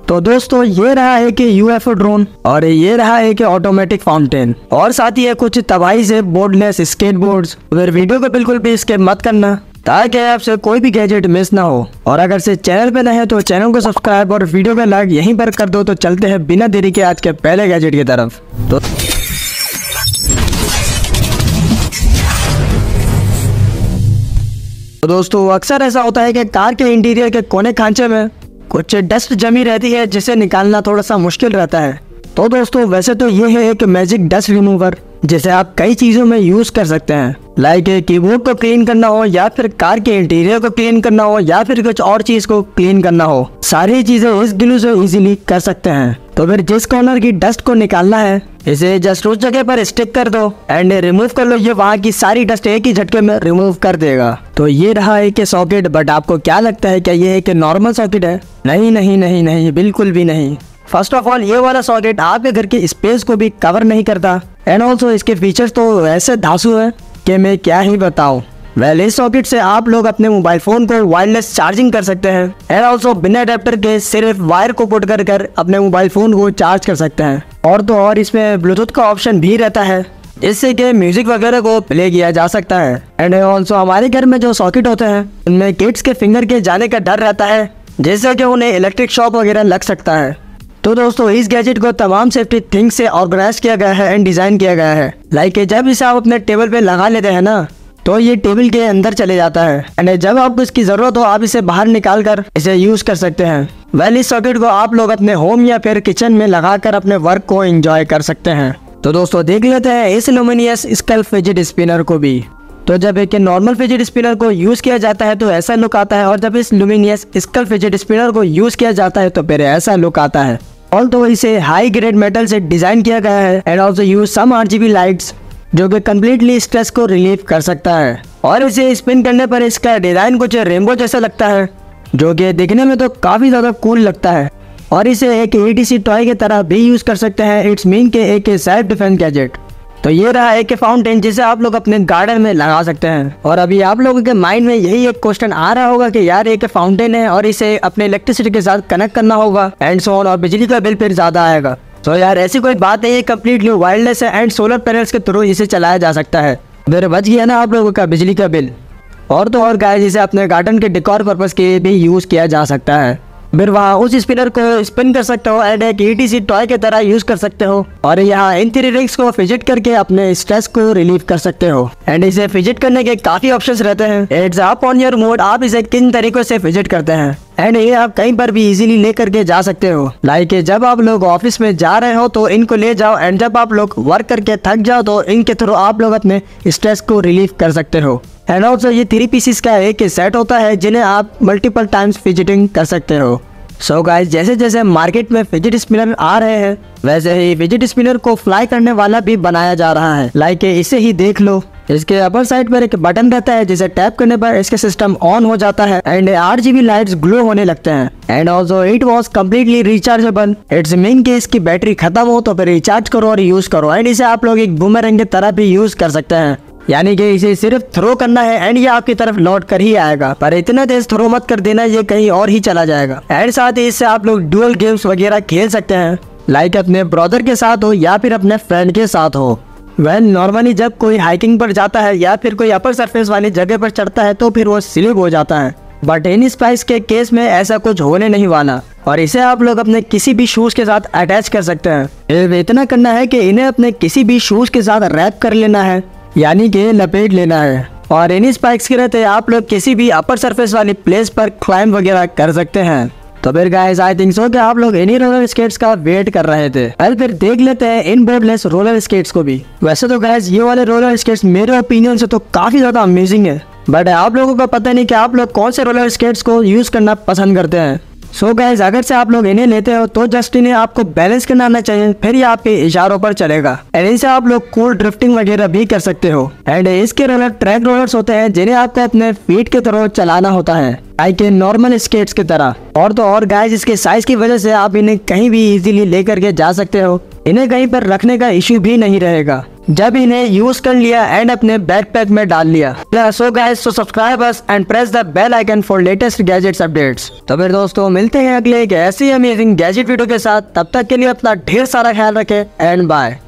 तो दोस्तों ये रहा है कि यूएफओ ड्रोन और ये रहा है कि ऑटोमेटिक फाउंटेन और साथ ही है कुछ तबाही से बोर्डलेस स्केटबोर्ड्स। उधर वीडियो को बिल्कुल भी स्किप मत करना ताकि आपसे कोई भी गैजेट मिस ना हो। और अगर से चैनल पे नए हैं तो चैनल को सब्सक्राइब और वीडियो पे लाइक यहीं पर कर दो। तो चलते हैं बिना देरी के आज के पहले गैजेट की तरफ। तो दोस्तों अक्सर ऐसा होता है कि कार के इंटीरियर के कोने खांचे में कुछ डस्ट जमी रहती है जिसे निकालना थोड़ा सा मुश्किल रहता है। तो दोस्तों वैसे तो ये है एक मैजिक डस्ट रिमूवर जिसे आप कई चीजों में यूज कर सकते हैं, लाइक कीबोर्ड को क्लीन करना हो या फिर कार के इंटीरियर को क्लीन करना हो या फिर कुछ और चीज को क्लीन करना हो, सारी चीजें इस ग्लू से इजीली कर सकते हैं। तो फिर जिस कॉर्नर की डस्ट को निकालना है इसे जस्ट उस जगह पर स्टिक कर दो एंड रिमूव कर लो। ये वहाँ की सारी डस्ट एक ही झटके में रिमूव कर देगा। तो ये रहा एक सॉकेट, बट आपको क्या लगता है क्या ये एक नॉर्मल सॉकेट है? नहीं नहीं नहीं नहीं, बिल्कुल भी नहीं। फर्स्ट ऑफ ऑल ये वाला सॉकेट आपके घर के स्पेस को भी कवर नहीं करता एंड ऑल्सो इसके फीचर्स तो ऐसे धांसू है कि मैं क्या ही बताऊं। वेल इस सॉकेट से आप लोग अपने मोबाइल फोन को वायरलेस चार्जिंग कर सकते हैं एंड ऑल्सो बिना अडेप्टर के सिर्फ वायर को पुट कर अपने मोबाइल फोन को चार्ज कर सकते हैं। और तो और इसमें ब्लूटूथ का ऑप्शन भी रहता है जिससे कि म्यूजिक वगैरह को प्ले किया जा सकता है। एंड ऑल्सो हमारे घर में जो सॉकेट होते हैं उनमें किड्स के फिंगर के जाने का डर रहता है जिससे कि उन्हें इलेक्ट्रिक शॉक वगैरह लग सकता है। तो दोस्तों इस गैजेट को तमाम सेफ्टी थिंग्स से ऑर्गेनाइज किया गया है एंड डिजाइन किया गया है। लाइक जब इसे आप अपने टेबल पे लगा लेते हैं ना तो ये टेबल के अंदर चले जाता है एंड जब आपको इसकी जरूरत हो आप इसे बाहर निकाल कर इसे यूज कर सकते हैं। वेल इस सॉकेट को आप लोग अपने होम या फिर किचन में लगाकर अपने वर्क को एंजॉय कर सकते हैं। तो दोस्तों देख लेते हैं इस लुमिनियस स्कल फिजिट स्पिनर को भी। तो जब एक नॉर्मल फिजिट स्पिनर को यूज किया जाता है तो ऐसा लुक आता है और जब इस लुमिनियस स्कल फिजिट स्पिनर को यूज किया जाता है तो फिर ऐसा लुक आता है। और तो इसे हाई ग्रेड मेटल से डिजाइन किया गया है and also use some RGB lights जो कि कम्प्लीटली स्ट्रेस को रिलीव कर सकता है। और इसे स्पिन करने पर इसका डिजाइन कुछ रेनबो जैसा लगता है जो कि देखने में तो काफी ज्यादा कूल लगता है। और इसे एक ETC टॉय की तरह भी यूज कर सकते हैं। इट्स मीन के एक सेल्फ डिफेंस गैजेट। तो ये रहा एक फाउंटेन जिसे आप लोग अपने गार्डन में लगा सकते हैं। और अभी आप लोगों के माइंड में यही एक क्वेश्चन आ रहा होगा कि यार एक फाउंटेन है और इसे अपने इलेक्ट्रिसिटी के साथ कनेक्ट करना होगा एंड सो ऑन और बिजली का बिल फिर ज्यादा आएगा। तो यार ऐसी कोई बात नहीं है, कम्प्लीटली वायरलेस है एंड सोलर पैनल्स के थ्रू इसे चलाया जा सकता है। फिर बच गया ना आप लोगों का बिजली का बिल। और तो और गाइस इसे अपने गार्डन के डेकोर पर्पस के लिए भी यूज किया जा सकता है। फिर वहाँ उस स्पिनर को स्पिन कर सकते हो एंड एक ETC टॉय की तरह यूज कर सकते हो और यहाँ इन 3 रिग्स को फिजिट करके अपने स्ट्रेस को रिलीव कर सकते हो। एंड इसे फिजिट करने के काफी ऑप्शंस रहते हैं। It's up on your mood, आप इसे किन तरीकों से फिजिट करते हैं एंड ये आप कहीं पर भी इजीली ले करके जा सकते हो। लाइक जब आप लोग ऑफिस में जा रहे हो तो इनको ले जाओ एंड जब आप लोग वर्क करके थक जाओ तो इनके थ्रू आप लोग अपने स्ट्रेस को रिलीव कर सकते हो। एंड ऑल्सो ये 3 पीसेस का एक सेट होता है जिन्हें आप मल्टीपल टाइम्स फिजिटिंग कर सकते हो। सो गाइस जैसे जैसे मार्केट में फिजिट स्पिनर आ रहे हैं वैसे ही फिजिट स्पिनर को फ्लाई करने वाला भी बनाया जा रहा है। लाइक इसे ही देख लो, इसके अपर साइड पर एक बटन रहता है जिसे टैप करने पर इसके सिस्टम ऑन हो जाता है एंड RGB लाइट्स ग्लो होने लगते हैं। And also it was completely rechargeable. It's mean कि इसकी बैटरी खत्म हो तो फिर रिचार्ज करो और यूज करो। एंड इसे आप लोग एक बूमरैंग की तरह भी यूज कर सकते हैं, यानी कि इसे सिर्फ थ्रो करना है एंड ये आपकी तरफ लौट कर ही आएगा। पर इतना तेज थ्रो मत कर देना, ये कहीं और ही चला जाएगा। एंड साथ ही इससे आप लोग डुअल गेम्स वगैरह खेल सकते हैं, लाइक अपने ब्रदर के साथ हो या फिर अपने फ्रेंड के साथ हो। वेल नॉर्मली जब कोई हाइकिंग पर जाता है या फिर कोई अपर सरफेस वाली जगह पर चढ़ता है तो फिर वो स्लिप हो जाता है, बट इन स्पाइस के केस में ऐसा कुछ होने नहीं वाला। और इसे आप लोग अपने किसी भी शूज के साथ अटैच कर सकते हैं। इतना करना है कि इन्हें अपने किसी भी शूज के साथ रैप कर लेना है, यानी कि लपेट लेना है। और इन स्पाइक्स के रहते आप लोग किसी भी अपर सरफेस वाली प्लेस पर क्लाइंब वगैरह कर सकते हैं। तो फिर गाइस आई थिंक सो कि आप लोग इन्हीं रोलर स्केट्स का वेट कर रहे थे। फिर देख लेते हैं इन बोर्डलेस रोलर स्केट्स को भी। वैसे तो गाइस ये वाले रोलर स्केट्स मेरे ओपिनियन से तो काफी ज्यादा अमेजिंग है, बट आप लोगों को पता नहीं कि आप लोग कौन से रोलर स्केट्स को यूज करना पसंद करते हैं। सो गाइस अगर से आप लोग इन्हें लेते हो तो जस्ट इन्हें आपको बैलेंस करना आना चाहिए, फिर ये आपके इशारों पर चलेगा। एंड इनसे आप लोग कूल ड्रिफ्टिंग वगैरह भी कर सकते हो। एंड इसके रोलर ट्रैक रोलर्स होते हैं जिन्हें आपको अपने फीट के तरह चलाना होता है, लाइक नॉर्मल स्केट्स की तरह। और तो और गाइस इसके साइज की वजह से आप इन्हें कहीं भी इजीली लेकर के जा सकते हो, इन्हें कहीं पर रखने का इश्यू भी नहीं रहेगा। जब इन्हें यूज कर लिया एंड अपने बैकपैक में डाल लिया। So guys, so subscribe us and press the bell icon for latest gadgets updates. तो फिर दोस्तों मिलते हैं अगले एक ऐसी अमेजिंग गैजेट वीडियो के साथ। तब तक के लिए अपना ढेर सारा ख्याल रखें एंड बाय।